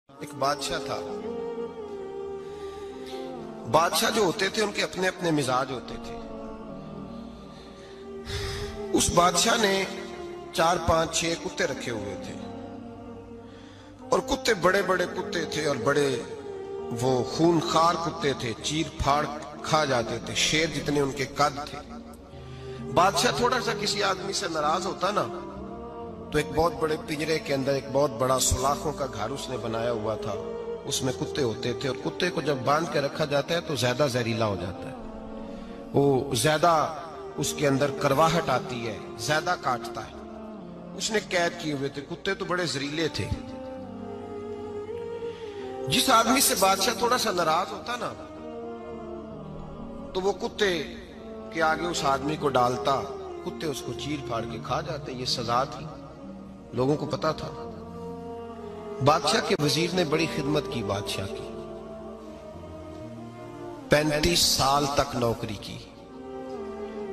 ایک بادشاہ تھا. بادشاہ جو ہوتے تھے ان کے اپنے اپنے مزاج ہوتے تھے. اس بادشاہ نے 4 5 6 کتے رکھے ہوئے تھے اور کتے بڑے بڑے کتے تھے اور بڑے وہ خونخوار کتے تھے, چیر پھاڑ کھا جاتے تھے, شیر جتنے ان کے قد تھے. بادشاہ تھوڑا سا کسی آدمی سے ناراض ہوتا نا تو ایک بہت بڑے پنجرے کے اندر ایک بہت بڑا سلاخوں کا گھر اس نے بنایا ہوا تھا. اس میں کتے ہوتے تھے اور کتے کو جب باندھ کے رکھا جاتا ہے تو زیادہ زہریلا ہو جاتا ہے, وہ زیادہ اس کے اندر کرواہٹ آتی ہے, زیادہ کاٹتا ہے. اس نے قید کیے ہوئے تھے. کتے تو بڑے زہریلے تھے. جس آدمی سے بادشاہ تھوڑا سا ناراض ہوتا نا تو وہ کتے کے آگے اس آدمی کو ڈالتا, کتے اس کو چیر پھاڑ کے کھا جاتے. یہ سزا تھی, لوگوں کو پتا تھا. بادشاہ کے وزیر نے بڑی خدمت کی بادشاہ کی, 35 سال تک نوکری کی.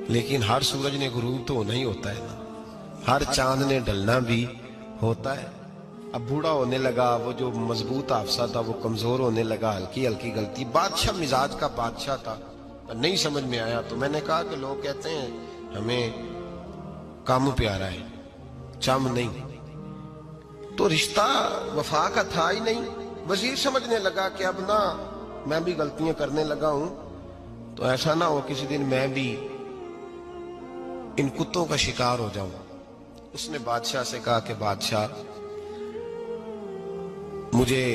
لیکن ہر سورج نے غروب تو ہونا ہی ہوتا ہے نا, ہر چاند نے ڈلنا بھی ہوتا ہے. اب بوڑھا ہونے لگا, وہ جو مضبوط حافظہ تھا وہ کمزور ہونے لگا, ہلکی ہلکی غلطی. بادشاہ مزاج کا بادشاہ تھا, نہیں سمجھ میں آیا تو میں نے کہا کہ لوگ کہتے ہیں ہمیں کام پیارا ہے, چم نہیں. تو رشتہ وفا کا تھا ہی نہیں. وزیر سمجھنے لگا کہ اب نہ میں بھی غلطیاں کرنے لگا ہوں تو ایسا نہ ہو کسی دن میں بھی ان کتوں کا شکار ہو جاؤں. اس نے بادشاہ سے کہا کہ بادشاہ مجھے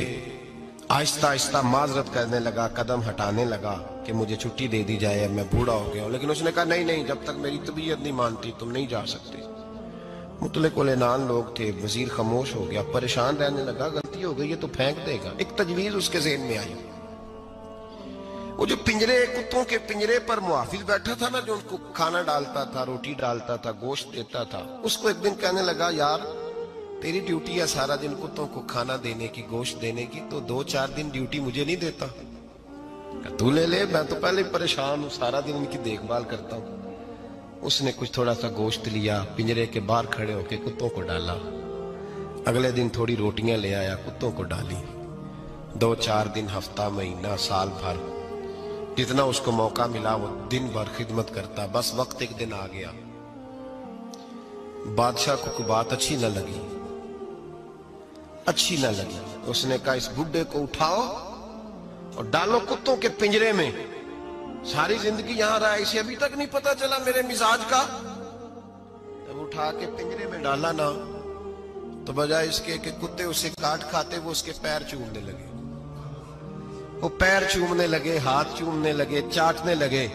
آہستہ آہستہ معذرت کرنے لگا, قدم ہٹانے لگا کہ مجھے چھٹی دے دی جائے, اب میں بوڑھا ہو گیا ہوں. لیکن اس نے کہا نہیں, جب تک میری طبیعت نہیں مانتی تم نہیں جا سکتے. مطلق العنان لوگ تھے. وزیر خاموش ہو گیا, پریشان رہنے لگا. غلطی ہو گئی ہے تو پھینک دے گا. ایک تجویز اس کے ذہن میں آئی. وہ جو پنجرے, کتوں کے پنجرے پر محافظ بیٹھا تھا نا, جو ان کو کھانا ڈالتا تھا, روٹی ڈالتا تھا, گوشت دیتا تھا, اس کو ایک دن کہنے لگا یار تیری ڈیوٹی ہے سارا دن کتوں کو کھانا دینے کی, گوشت دینے کی, تو 2 4 دن ڈیوٹی مجھے نہیں دیتا؟ تو لے لے, میں تو پہلے پریشان ہوں, سارا دن ان کی دیکھ بھال کرتا ہوں. اس نے کچھ تھوڑا سا گوشت لیا, پنجرے کے باہر کھڑے ہو کے کتوں کو ڈالا. اگلے دن تھوڑی روٹیاں لے آیا, کتوں کو ڈالی. 2 4 دن, ہفتہ, مہینہ, سال بھر, جتنا اس کو موقع ملا وہ دن بھر خدمت کرتا. بس وقت ایک دن آ گیا, بادشاہ کو کوئی بات اچھی نہ لگی. اس نے کہا اس بڈھے کو اٹھاؤ اور ڈالو کتوں کے پنجرے میں. ساری زندگی یہاں رہا, اسے ابھی تک نہیں پتا چلا میرے مزاج کا. جب اٹھا کے پنجرے میں ڈالا نا تو بجائے اس کے کہ کتے اسے کاٹ کھاتے, وہ اس کے پیر چومنے لگے. وہ پیر چومنے لگے, ہاتھ چومنے لگے, چاٹنے لگے.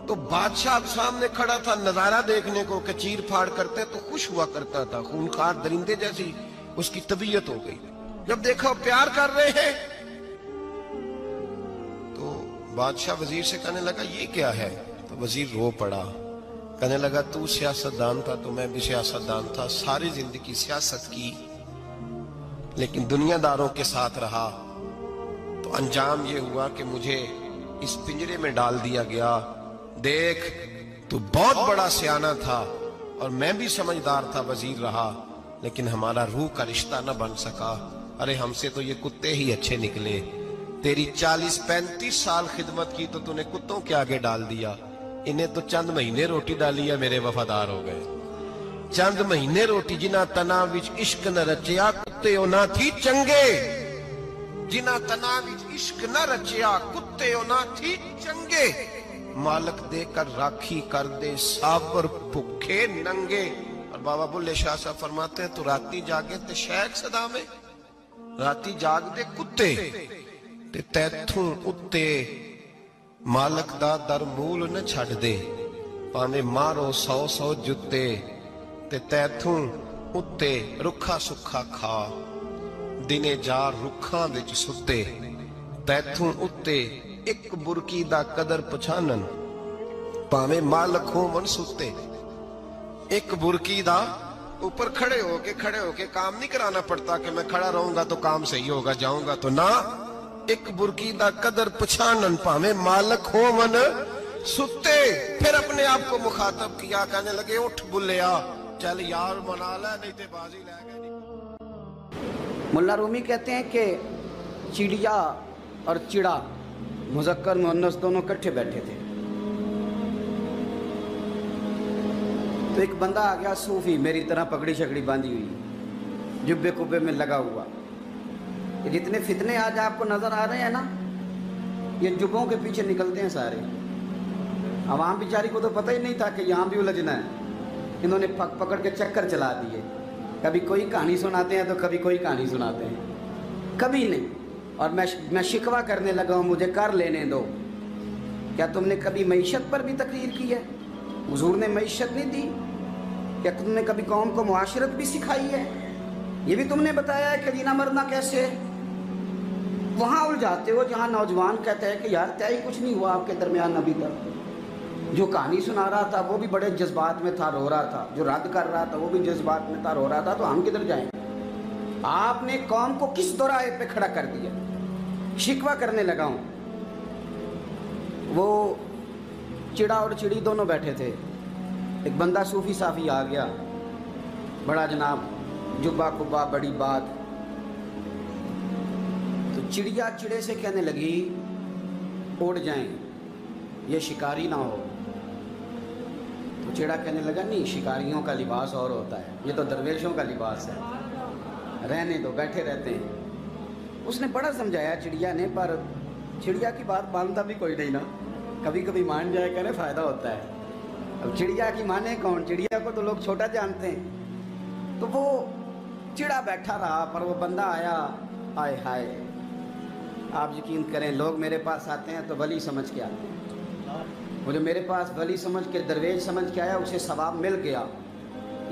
تو بادشاہ اب سامنے کھڑا تھا نظارہ دیکھنے کو کہ چیر پھاڑ کرتے تو خوش ہوا کرتا تھا. خونخوار درندے جیسی اس کی طبیعت ہو گئی. جب دیکھا پیار کر رہے ہیں تو بادشاہ وزیر سے کہنے لگا یہ کیا ہے؟ تو وزیر رو پڑا, کہنے لگا تو سیاستدان تھا تو میں بھی سیاستدان تھا, ساری زندگی سیاست کی لیکن دنیا داروں کے ساتھ رہا تو انجام یہ ہوا کہ مجھے اس پنجرے میں ڈال دیا گیا. دیکھ تو بہت بڑا سیانہ تھا اور میں بھی سمجھدار تھا, وزیر رہا, لیکن ہمارا روح کا رشتہ نہ بن سکا. ارے ہم سے تو یہ کتے ہی اچھے نکلے. تیری 40 35 سال خدمت کی تو تو نے کتوں کے آگے ڈال دیا. انہیں تو چند مہینے روٹی ڈالی ہے, میرے وفادار ہو گئے. چند مہینے روٹی, جنہ تنا وچ عشق نہ رچیا کتے او نہ تھی چنگے. جنہ تنا وچ عشق نہ رچیا کتے او نہ تھی چنگے. مالک دے کر راکھی کر دے سابر بھکھے ننگے. اور بابا بلے شاہ صاحب فرماتے ہیں تو راتی جاگے تے شیخ صدا میں, راتی جاگ دے کتے تے تیتھوں اتے مالک دا در مول نہ چھڑ دے. پاویں مارو 100 جتے تے تیتھوں اتے رکھا سکھا کھا. دنے جار رکھاں وچ ستے تیتھوں اتے ایک برکی دا قدر پچھانن. پاویں مالک ہو من ستے, ایک برکی دا اوپر کھڑے ہو کے کام نہیں کرانا پڑتا کہ میں کھڑا رہوں گا تو کام صحیح ہوگا, جاؤں گا تو نہ. ایک برکی دا قدر پچھانن, پاویں مالک ہو من सुते फिर अपने आप को मुखातब किया, कहने लगे उठ बुल्लिया, चल यार मना ले नहीं ते बाजी ले गए। मुल्ला रूमी कहते हैं कि चिड़िया और चिड़ा मुज़क्कर मुअन्नस दोनों इकट्ठे बैठे थे। तो एक बंदा आ गया सूफी, मेरी तरह पगड़ी शकड़ी बांधी हुई, जुब्बे कुब्बे में लगा हुआ। ये जितने फितने आज आपको नजर आ रहे हैं ना, ये जुब्बों के पीछे निकलते हैं सारे। आवाम बेचारी को तो पता ही नहीं था कि यहाँ भी उलझना है। इन्होंने पकड़ के चक्कर चला दिए। कभी कोई कहानी सुनाते हैं तो कभी कोई कहानी सुनाते हैं, कभी नहीं। और मैं शिकवा करने लगा हूँ, मुझे कर लेने दो। क्या तुमने कभी मईशत पर भी तकरीर की है? हुजूर ने मईशत नहीं दी? क्या तुमने कभी कौम को मुआशरत भी सिखाई है? ये भी तुमने बताया है कि जीना मरना कैसे है? वहाँ उलझाते हो जहाँ नौजवान कहते हैं कि यार तय कुछ नहीं हुआ आपके दरमियान अभी तक। जो कहानी सुना रहा था वो भी बड़े जज्बात में था, रो रहा था। जो रद्द कर रहा था वो भी जज्बात में था, रो रहा था। तो हम किधर जाएंगे? आपने कौम को किस दोराहे पे खड़ा कर दिया? शिकवा करने लगा हूँ। वो चिड़ा और चिड़ी दोनों बैठे थे। एक बंदा सूफी साफी आ गया, बड़ा जनाब, जुब्बा कुब्बा, बड़ी बात। तो चिड़िया चिड़े से कहने लगी उड़ जाएं, ये शिकारी ना हो। तो चिड़ा कहने लगा नहीं, शिकारियों का लिबास और होता है, ये तो दरवेशों का लिबास है, रहने दो, बैठे रहते हैं। उसने बड़ा समझाया चिड़िया ने, पर चिड़िया की बात मानता भी कोई नहीं ना। कभी कभी मान जाए करे फ़ायदा होता है। अब चिड़िया की माने कौन? चिड़िया को तो लोग छोटा जानते हैं। तो वो चिड़ा बैठा रहा, पर वो बंदा आया। आए हाय, आप यकीन करें, लोग मेरे पास आते हैं तो वली समझ के आते हैं। वो जो मेरे पास वली समझ के, दरवेश समझ के आया, उसे सवाब मिल गया।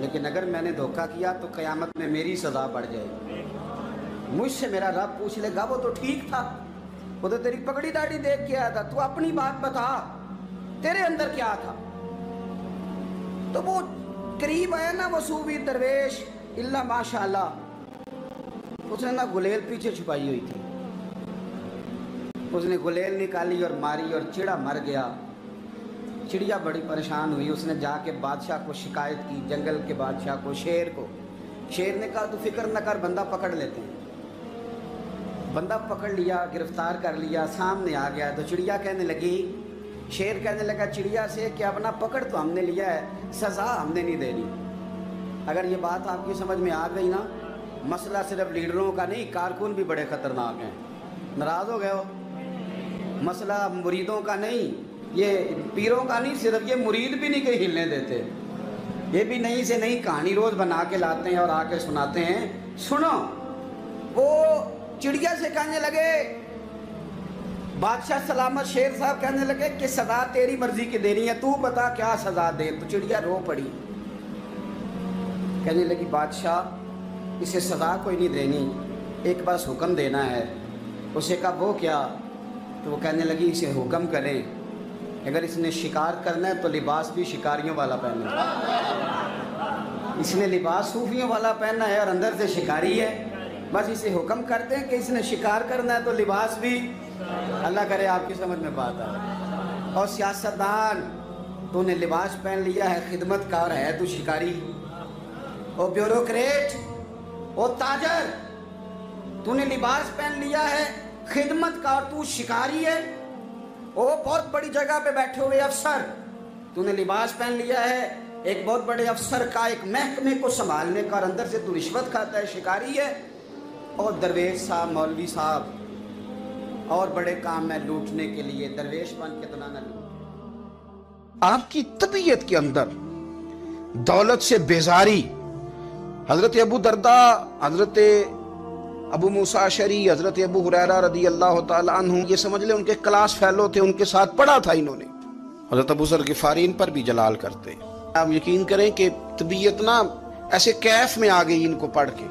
लेकिन अगर मैंने धोखा किया तो क़यामत में मेरी सज़ा बढ़ जाएगी। मुझसे मेरा रब पूछ लेगा वो तो ठीक था, वो तो तेरी पगड़ी दाढ़ी देख के आया था, तू अपनी बात बता, तेरे अंदर क्या था? तो वो करीब आया ना वो सूफी दरवेश, इल्ला माशाअल्लाह, उसने ना गुलेल पीछे छुपाई हुई थी, उसने गुलेल निकाली और मारी और चिड़ा मर गया। चिड़िया बड़ी परेशान हुई, उसने जाके बादशाह को शिकायत की, जंगल के बादशाह को, शेर को। शेर ने कहा तू फिक्र न कर, बंदा पकड़ लेते हैं। बंदा पकड़ लिया, गिरफ्तार कर लिया, सामने आ गया। तो चिड़िया कहने लगी, शेर कहने लगा चिड़िया से कि अब ना पकड़ तो हमने लिया है, सज़ा हमने नहीं देनी। अगर ये बात आपकी समझ में आ गई ना, मसला सिर्फ लीडरों का नहीं, कारकुन भी बड़े ख़तरनाक हैं। नाराज़ हो गए हो? मसला मुरीदों का नहीं, ये पीरों का नहीं, सिर्फ ये मुरीद भी नहीं कहीं हिलने देते। ये भी नई से नई कहानी रोज़ बना के लाते हैं और आके सुनाते हैं। सुनो, वो चिड़िया से कहने लगे, बादशाह सलामत शेर साहब कहने लगे कि सज़ा तेरी मर्जी की देनी है, तू बता क्या सज़ा दे। तो चिड़िया रो पड़ी, कहने लगी बादशाह इसे सज़ा कोई नहीं देनी, एक बस हुक्म देना है। उसे कहा वो क्या? तो वो कहने लगी इसे हुक्म करें, अगर इसने शिकार करना है तो लिबास भी शिकारियों वाला पहने। इसने लिबास सूफियों वाला पहना है और अंदर से शिकारी है। बस इसे हुक्म करते हैं कि इसने शिकार करना है तो लिबास भी। अल्लाह करे आपकी समझ में बात आए। और सियासतदान, तूने लिबास पहन लिया है, खिदमतकार है तू शिकारी। और ब्यूरोक्रेट, ओ ताजर, तूने लिबास पहन लिया है, खिदमतकार, तू शिकारी है। ओ बहुत बड़ी जगह पे बैठे हुए अफसर, तूने लिबास पहन लिया है एक बहुत बड़े अफसर का, एक महकमे को संभालने का, और अंदर से तू रिश्वत खाता है, शिकारी है। और दरवेश साहब, मौलवी साहब, और बड़े काम में लूटने के लिए दरवेश बन के तो ना लूट। आपकी तबीयत के अंदर दौलत से बेजारी, हजरत अबू दरदा, हजरत अबू मूसा अशरी, हजरत अबू हुरैरा रदी अल्लाह तआला अन्हु, ये समझ ले उनके क्लास फेलो थे, उनके साथ पढ़ा था इन्होंने। हजरत अबू ज़र गिफारी इन पर भी जलाल करते। आप यकीन करें कि तबीयत ना ऐसे कैफ में आ गई इनको पढ़ के।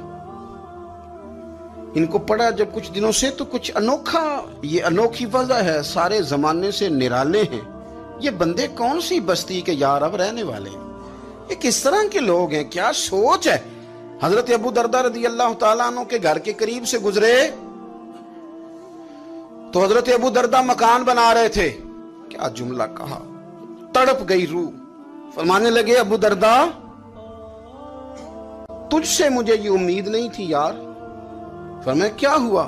इनको पढ़ा जब कुछ दिनों से, तो कुछ अनोखा, ये अनोखी वजह है, सारे जमाने से निराले हैं ये बंदे। कौन सी बस्ती के यार अब रहने वाले हैं, ये किस तरह के लोग हैं, क्या सोच है। हजरत अबू दरदा रदी अल्लाह तआला अन्हु के घर के करीब से गुजरे तो हजरत अबू दरदा मकान बना रहे थे। क्या जुमला कहा, तड़प गई रूह। फरमाने लगे अबू दरदा, तुझसे मुझे ये उम्मीद नहीं थी यार। फरमाया क्या हुआ?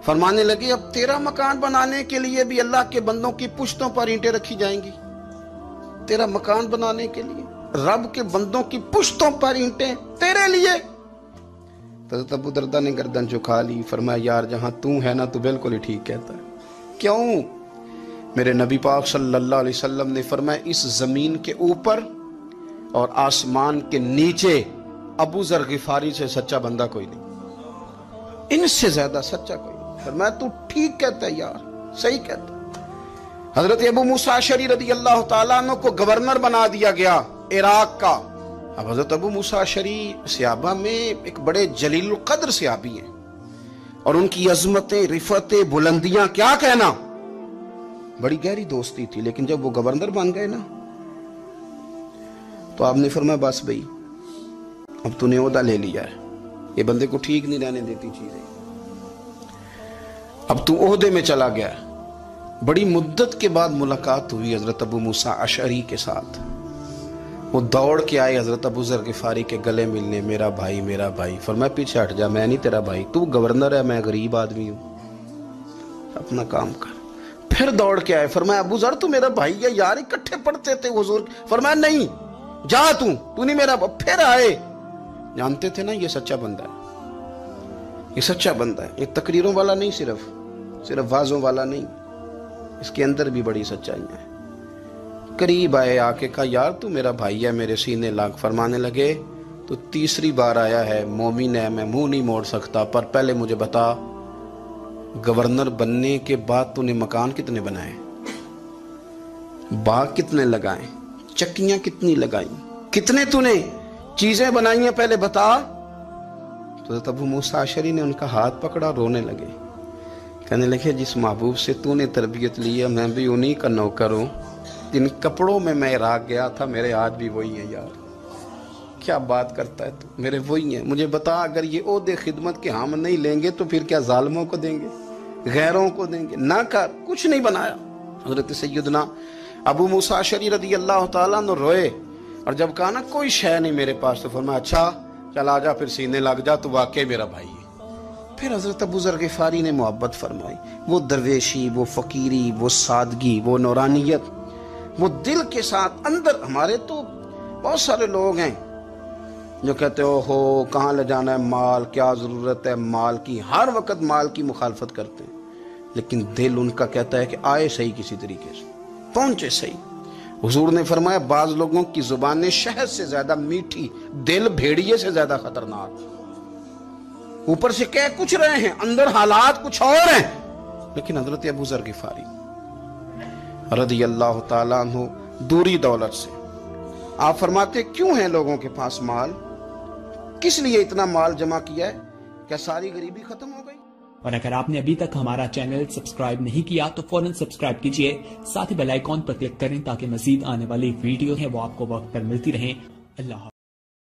फरमाने लगे अब तेरा मकान बनाने के लिए भी अल्लाह के बंदों की पुश्तों पर ईंटें रखी जाएंगी। तेरा मकान बनाने के लिए रब के बंदों की पुश्तों पर ईंटें तेरे लिए। तो अबू दरदा ने गर्दन झुका ली। फरमाया यार जहां तू है ना, तू बिल्कुल ही ठीक कहता है। क्यों? मेरे नबी पाक सल्लल्लाहु अलैहि वसल्लम ने फरमाया इस जमीन के ऊपर और आसमान के नीचे अबू जर गिफारी से सच्चा बंदा कोई नहीं, इनसे ज्यादा सच्चा कोई नहीं। फरमाया तू ठीक कहता है यार, सही कहता है। हजरत अबू मूसा अशअरी रदी अल्लाह तआला अन्हु को गवर्नर बना दिया गया इराक का। अब हजरत अबू मूसा अशअरी सहाबा में एक बड़े जलील कद्र सहाबी हैं और उनकी अजमतें, रिफतें, बुलंदियां क्या कहना, बड़ी गहरी दोस्ती थी। लेकिन जब वो गवर्नर बन गए ना, तो आपने फरमाया बस भाई अब तूने ओहदा ले लिया है, ये बंदे को ठीक नहीं रहने देती चीजें, अब तू ओहदे में चला गया। बड़ी मुद्दत के बाद मुलाकात हुई हजरत अबू मूसा अशअरी के साथ। वो दौड़ के आए हजरत अबू जर गिफारी के गले मिलने, मेरा भाई मेरा भाई। फरमाया पीछे हट जा, मैं नहीं तेरा भाई, तू गवर्नर है, मैं गरीब आदमी हूं, अपना काम कर। फिर दौड़ के आए, फरमाया अबू जर तू मेरा भाई है यार, इकट्ठे पढ़ते थे हुजूर। फरमाया नहीं जा तू नहीं मेरा। फिर आए, जानते थे ना ये सच्चा बंदा है, ये सच्चा बंदा है, ये तकरीरों वाला नहीं, सिर्फ वाजों वाला नहीं, इसके अंदर भी बड़ी सच्चाई है। करीब आए, आके कहा यार तू मेरा भाई है, मेरे सीने लाग। फरमाने लगे तो तीसरी बार आया है, मोमिन है, मैं मुंह नहीं मोड़ सकता, पर पहले मुझे बता गवर्नर बनने के बाद तूने मकान कितने बनाए, बाग कितने लगाए, चक्कियां कितनी लगाई, कितने तूने चीजें बनाई हैं, पहले बता। तो अबू मूसा अशअरी ने उनका हाथ पकड़ा, रोने लगे, कहने लगे जिस महबूब से तूने तरबियत ली है मैं भी उन्हीं का नौकर हूं, जिन कपड़ों में मैं इराक गया था मेरे हाथ भी वही है यार। क्या बात करता है तू, मेरे वही है। मुझे बता अगर ये ओहदे खिदमत के हम नहीं लेंगे तो फिर क्या जालिमों को देंगे, गैरों को देंगे? ना कर, कुछ नहीं बनाया। हजरत सैयदना अबू मूसा अशअरी रदी अल्लाह तआला अन्हु रोए और जब कहा ना कोई शय नहीं मेरे पास, तो फरमाया अच्छा चल आजा, फिर सीने लग जा, तू वाकई मेरा भाई है। फिर हजरत अबू जर गिफारी ने मोहब्बत फरमाई, वो दरवेशी, वो फकीरी, वो सादगी, वो नौरानियत, वो दिल के साथ अंदर। हमारे तो बहुत सारे लोग हैं जो कहते हो कहाँ ले जाना है माल, क्या जरूरत है माल की, हर वक्त माल की मुखालफत करते हैं, लेकिन दिल उनका कहता है कि आए सही, किसी तरीके से पहुंचे सही। हुजूर ने फरमाया बाज लोगों की जुबानें शहद से ज्यादा मीठी, दिल भेड़िए से ज्यादा खतरनाक। ऊपर से कह कुछ रहे हैं, अंदर हालात कुछ और हैं। लेकिन हजरत अबू जर गिफारी रज़ी अल्लाह ताला अन्हु दूरी दौलत से, आप फरमाते क्यों है लोगों के पास माल, किस लिए इतना माल जमा किया है, क्या सारी गरीबी खत्म हो गई? और अगर आपने अभी तक हमारा चैनल सब्सक्राइब नहीं किया तो फौरन सब्सक्राइब कीजिए, साथ ही बेल आइकॉन पर क्लिक करें ताकि मजीद आने वाली वीडियो है वो आपको वक्त पर मिलती रहे। अल्लाह।